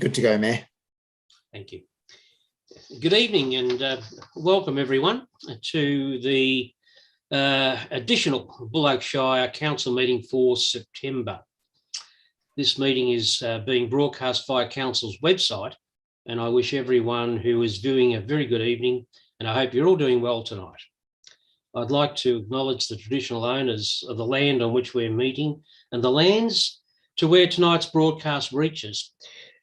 Good to go, Mayor. Thank you. Good evening and welcome everyone to the additional Buloke Shire Council meeting for September. This meeting is being broadcast via Council's website, and I wish everyone who is viewing a very good evening, and I hope you're all doing well tonight. I'd like to acknowledge the traditional owners of the land on which we're meeting and the lands to where tonight's broadcast reaches.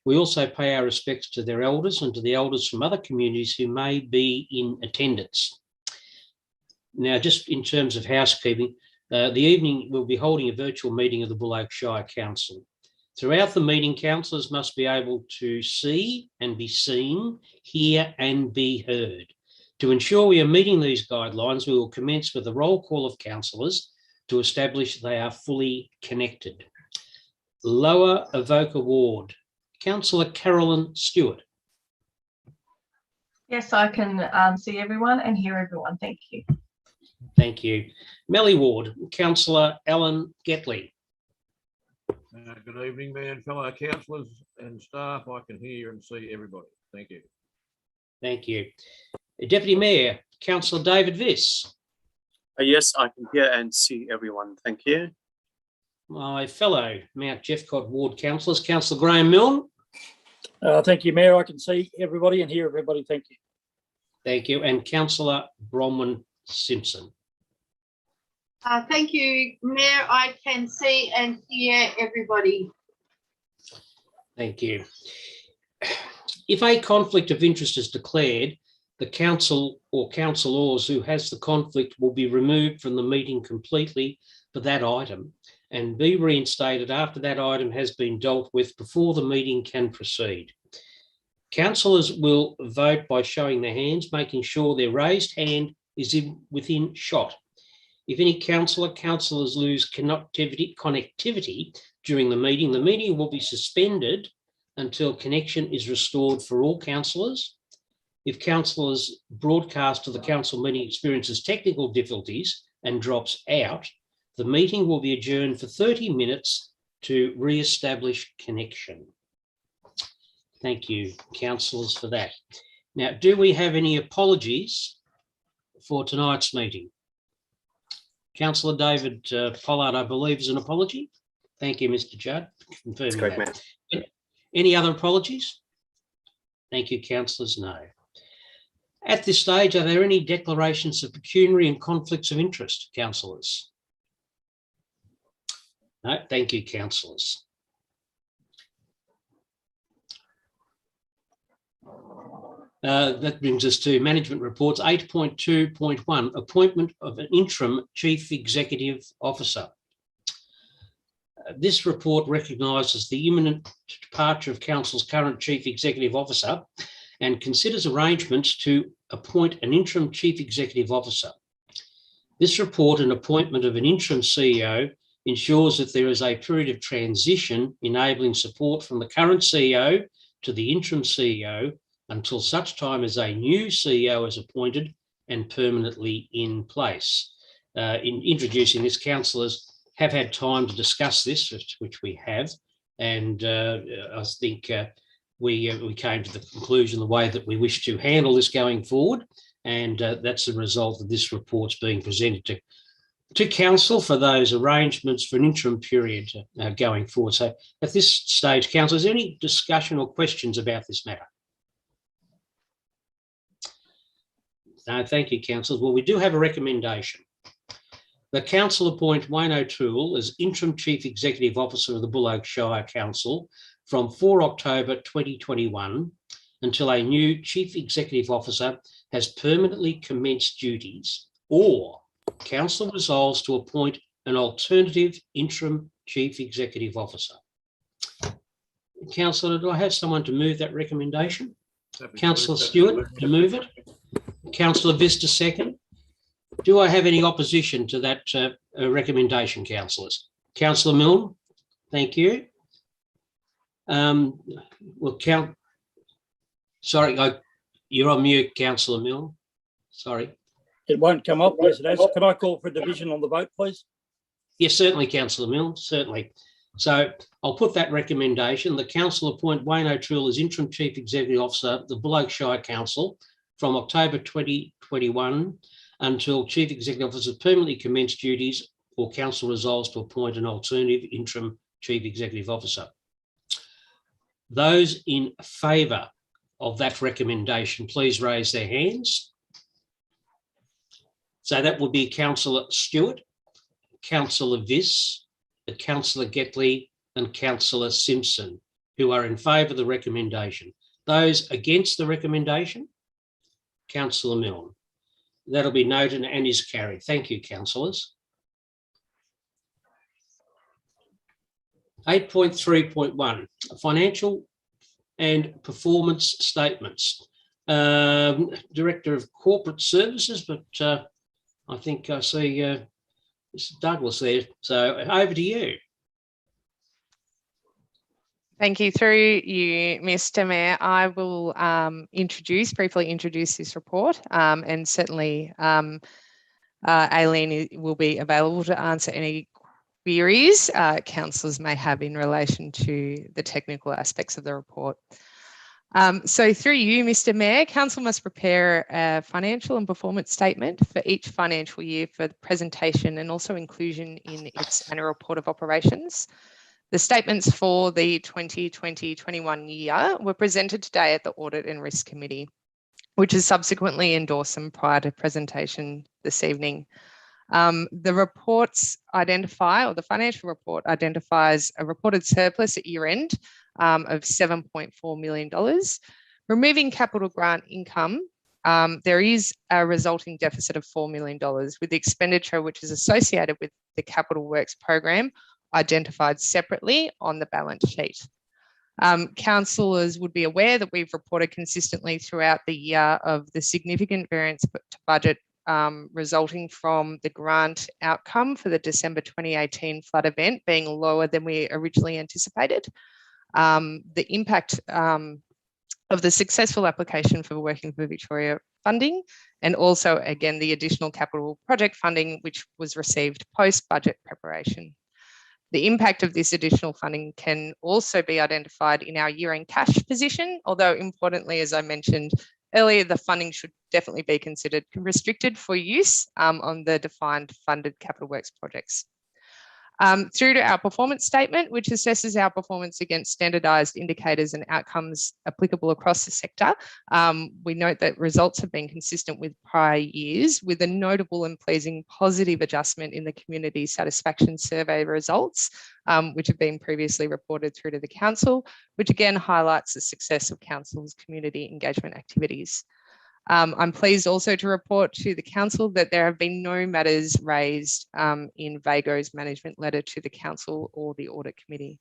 We also pay our respects to their elders and to the elders from other communities who may be in attendance. Now, just in terms of housekeeping, the evening we'll be holding a virtual meeting of the Buloke Shire Council. Throughout the meeting, councillors must be able to see and be seen, hear and be heard. To ensure we are meeting these guidelines, we will commence with a roll call of councillors to establish they are fully connected. Lower Avoca Ward, Councillor Carolyn Stewart. Yes, I can see everyone and hear everyone. Thank you. Thank you. Melly Ward, Councillor Alan Getley. Good evening, Mayor and fellow councillors and staff. I can hear and see everybody. Thank you. Thank you. Deputy Mayor, Councillor David Viss. Yes, I can hear and see everyone. Thank you. My fellow Mount Jeffcott Ward councillors, Councillor Graham Milne. Thank you, Mayor. I can see everybody and hear everybody. Thank you. Thank you. And Councillor Bronwyn Simpson. Thank you, Mayor. I can see and hear everybody. Thank you. If a conflict of interest is declared, the council or councillors who has the conflict will be removed from the meeting completely for that item and be reinstated after that item has been dealt with before the meeting can proceed. Councillors will vote by showing their hands, making sure their raised hand is within shot. If any councillors lose connectivity during the meeting will be suspended until connection is restored for all councillors. If councillors broadcast to the council meeting experiences technical difficulties and drops out, the meeting will be adjourned for 30 minutes to re-establish connection. Thank you, councillors, for that. Now, do we have any apologies for tonight's meeting? Councillor David Pollard, I believe, is an apology. Thank you, Mr. Judd, for confirming Correct, that. Mayor. Any other apologies? Thank you, councillors. No. At this stage, are there any declarations of pecuniary and conflicts of interest, councillors? No, thank you, councillors. That brings us to management reports. 8.2.1, appointment of an interim chief executive officer. This report recognises the imminent departure of council's current chief executive officer and considers arrangements to appoint an interim chief executive officer. This report and appointment of an interim CEO ensures that there is a period of transition enabling support from the current CEO to the interim CEO until such time as a new CEO is appointed and permanently in place. In introducing this, councillors have had time to discuss this, which we have, and I think we came to the conclusion the way that we wish to handle this going forward, and that's the result of this report's being presented to council for those arrangements for an interim period going forward. So at this stage, council, is there any discussion or questions about this matter? No, thank you, councillors. Well, we do have a recommendation. The council appoint Wayne O'Toole as interim chief executive officer of the Buloke Shire Council from 4 October 2021 until a new chief executive officer has permanently commenced duties, or council resolves to appoint an alternative interim chief executive officer. Councillor, do I have someone to move that recommendation? Councillor Stewart to move it. Councillor Vista second. Do I have any opposition to that recommendation, councillors? Councillor Milne, thank you. Sorry, you're on mute, Councillor Milne. Sorry. It won't come up. Yes, it has. Could I call for a division on the vote, please? Yes, certainly, Councillor Milne, certainly. So I'll put that recommendation. The council appoint Wayne O'Toole as interim chief executive officer of the Buloke Shire Council from October 2021 until chief executive officer permanently commence duties or council resolves to appoint an alternative interim chief executive officer. Those in favour of that recommendation, please raise their hands. So that would be Councillor Stewart, Councillor Viss, Councillor Getley and Councillor Simpson, who are in favour of the recommendation. Those against the recommendation, Councillor Milne. That'll be noted and is carried. Thank you, councillors. 8.3.1, financial and performance statements. Director of Corporate Services, but I think I see Mr. Douglas there. So over to you. Thank you. Through you, Mr. Mayor, I will briefly introduce this report, and certainly Aileen will be available to answer any queries councillors may have in relation to the technical aspects of the report. So through you, Mr. Mayor, council must prepare a financial and performance statement for each financial year for the presentation and also inclusion in its annual report of operations. The statements for the 2020-21 year were presented today at the Audit and Risk Committee, which has subsequently endorsed them prior to presentation this evening. The reports identify, or the financial report identifies, a reported surplus at year end of $7.4 million. Removing capital grant income, there is a resulting deficit of $4 million, with the expenditure which is associated with the capital works program identified separately on the balance sheet. Councillors would be aware that we've reported consistently throughout the year of the significant variance to budget resulting from the grant outcome for the December 2018 flood event being lower than we originally anticipated. The impact of the successful application for Working for Victoria funding, and also, again, the additional capital project funding which was received post-budget preparation. The impact of this additional funding can also be identified in our year-end cash position, although importantly, as I mentioned earlier, the funding should definitely be considered restricted for use on the defined funded capital works projects. Through to our performance statement, which assesses our performance against standardised indicators and outcomes applicable across the sector. We note that results have been consistent with prior years, with a notable and pleasing positive adjustment in the community satisfaction survey results, which have been previously reported through to the council, which again highlights the success of council's community engagement activities. I'm pleased also to report to the council that there have been no matters raised in VAGO's management letter to the council or the audit committee.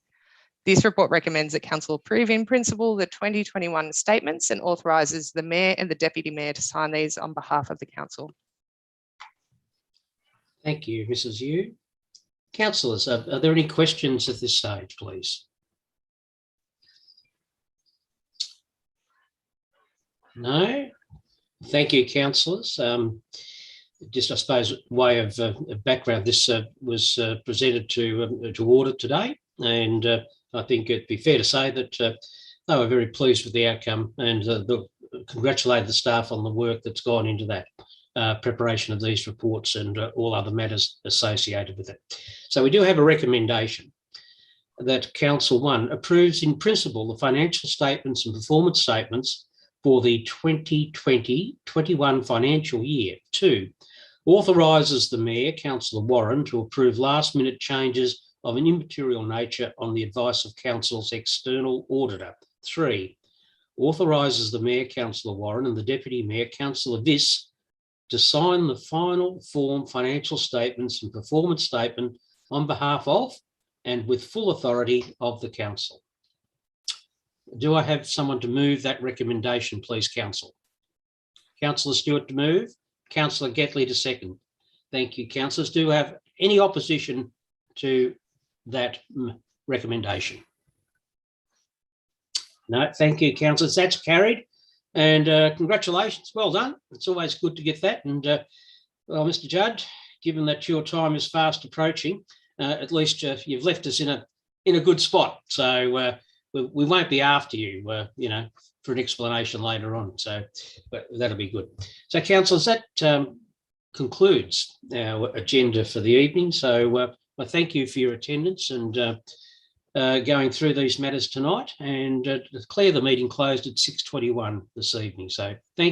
This report recommends that council approve in principle the 2021 statements and authorises the mayor and the deputy mayor to sign these on behalf of the council. Thank you, Mrs. Yu. Councillors, are there any questions at this stage, please? No? Thank you, councillors. Just, I suppose, way of background, this was presented to audit today, and I think it'd be fair to say that they were very pleased with the outcome and congratulate the staff on the work that's gone into that preparation of these reports and all other matters associated with it. So we do have a recommendation that Council 1 approves in principle the financial statements and performance statements for the 2020-21 financial year. 2, authorises the Mayor, Councillor Warren, to approve last-minute changes of an immaterial nature on the advice of Council's external auditor. 3, authorises the Mayor, Councillor Warren, and the Deputy Mayor, Councillor Viss, to sign the final form financial statements and performance statement on behalf of and with full authority of the Council. Do I have someone to move that recommendation, please, Council? Councillor Stewart to move, Councillor Getley to second. Thank you, councillors. Do we have any opposition to that recommendation? No, thank you, councillors. That's carried, and congratulations. Well done. It's always good to get that. And well, Mr. Judd, given that your time is fast approaching, at least you've left us in in a good spot. So we won't be after you, for an explanation later on. So but that'll be good. So, councillors, that concludes our agenda for the evening. So I thank you for your attendance and going through these matters tonight, and declare the meeting closed at 6:21 this evening. So thank